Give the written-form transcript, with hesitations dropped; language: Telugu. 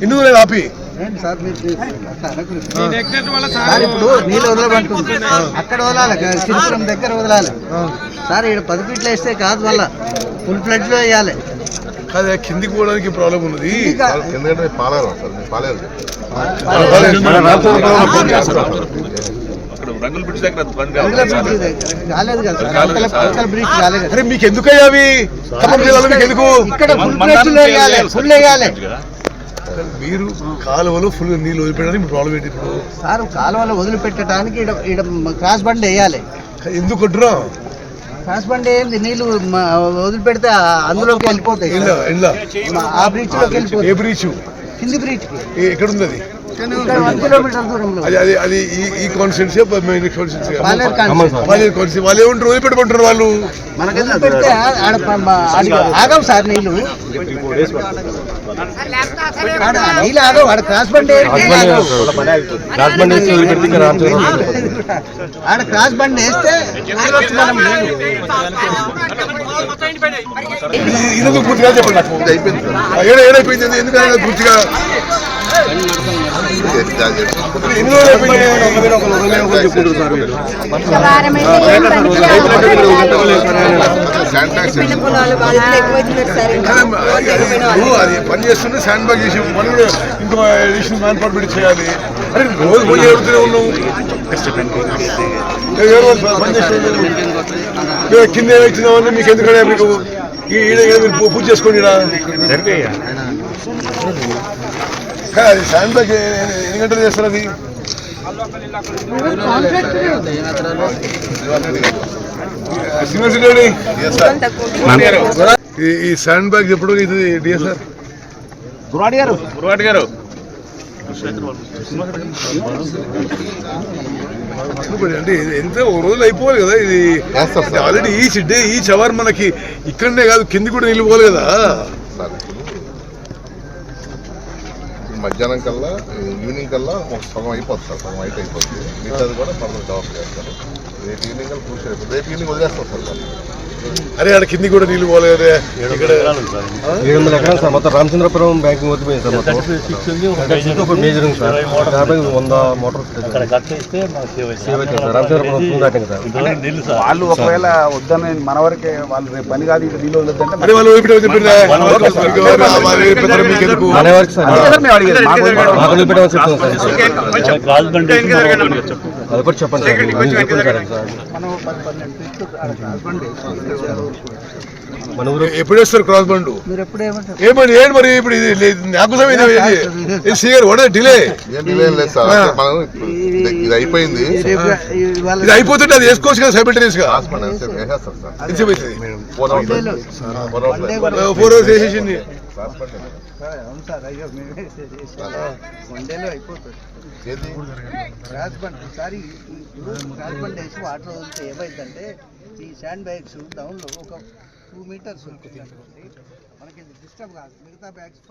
ఎందుకు లేదు ఆపి ఇప్పుడు నీళ్ళు వదలబడుతుంది అక్కడ వదలాలి సిరిపురం దగ్గర వదలాలి సార్ ఇక్కడ 10 ఫీట్లు వేస్తే కాదు వల్ల ఫుల్ ఫ్లెడ్జ్ లో వేయాలి అదే కిందికి పోవడానికి ప్రాబ్లం ఉన్నది ఎందుకంటే పాలేరు పాలేరు అరే మీకు ఎందుకయ్యా అవి మీకు ఎందుకు ఫుల్ వేయాలి మీరు కాలువలో ఫుల్ నీళ్ళు వదిలిపెట్టడానికి ప్రాబ్లం ఏంటి ఇప్పుడు సార్ కాలువలో వదిలిపెట్టడానికి క్రాస్ బండ్ వేయాలి ఎందుకు కొట్టురా క్రాస్ బండ్ ఏంది నీళ్లు వదిలిపెడితే అందులోకి వెళ్ళిపోతాయి ఆ బ్రిడ్జ్ లోకి వెళ్ళిపోతాయి ఏ బ్రిడ్జ్ కింది బ్రిడ్జ్ ఎక్కడ ఉంది అది 1 కిలోమీటర్ దూరంలో అది ఈ కాన్స్టిట్యూన్సీ వాళ్ళు ఏమంటారు వదిలిపెట్టమంటారు వాళ్ళు పెడితే ఆగవు సార్ నీళ్లు నీళ్ళు ఆగవు ఆడ క్రాస్ బండ్ ఆడ క్రాస్ బండ్ వేస్తే ఇది పూర్తిగా చెప్పండి ఏడైపోయింది ఎందుకంటే పూర్తిగా అది పని చేస్తుంటే శాండ్ బ్యాగ్ చేసి పని కూడా ఇంకో అడిషనల్ మ్యాన్ పవర్ పెట్టి చేయాలి అరే రోజు పోయి ఎడుతూనే ఉన్నావు పని చేస్తున్నావు కింద ఏమైతున్నావు మీకు ఎందుకంటే మీకు మీరు పూజ చేసుకోండి అది శాండ్ బ్యాగ్ ఎన్ని గంటలు చేస్తారు అది ఈ శాండ్ బ్యాగ్ ఎప్పుడు ఇది డిఎస్ఆర్ గురువాటి గారు అంటే ఎంత ఒక రోజులు అయిపోవాలి కదా ఇది ఆల్రెడీ ఈచ్ అవర్ మనకి ఇక్కడనే కాదు కింది కూడా నీళ్ళు పోవాలి కదా మధ్యాహ్నం కల్లా ఈవినింగ్ కల్లా ఒక సగం అయిపోతుంది సార్ సగం అయిపోతుంది మిగతాది కూడా ఫర్దర్ డెవలప్ చేస్తారు రేపు ఈవినింగ్ కల్లా పూర్తి అయిపోతుంది రేపు ఈవినింగ్ వదిలేస్తాం సార్ అరే ఆడ కింది కూడా నీళ్ళు పోలేదు 700 ఎకరాలు సార్ మొత్తం రామచంద్రపురం బ్యాంకింగ్ వదిలిపోయింది సార్ మొత్తం మేజర్ ఉంది సార్ 100 మోటార్స్ రామచంద్రపురం దాటింది సార్ వాళ్ళు ఒకవేళ వద్దని మన వరకే వాళ్ళు రేపు పని కాదు ఇక్కడ నీళ్ళు వద్దంటే మన వరకు సార్ అది కూడా చెప్పండి సార్ మన ఊరు ఎప్పుడు వేస్తారు క్రాస్ బండ్ ఏమని ఏంటి మరి ఇప్పుడు ఇది నాకు డిలే ఇది అయిపోయింది ఇది అయిపోతుంటే అది వేసుకోవచ్చు కదా సైమల్టేనియస్ గా 4 అవర్స్ వేసేసింది క్రాస్ బండ్ ఒకసారి క్రాస్ బండ్ వేసి వాటర్ వదిలితే ఏమైందంటే ఈ శాండ్ బ్యాగ్స్ డౌన్లో ఒక 2 మీటర్స్ మనకి డిస్టర్బ్ కాదు మిగతా బ్యాగ్స్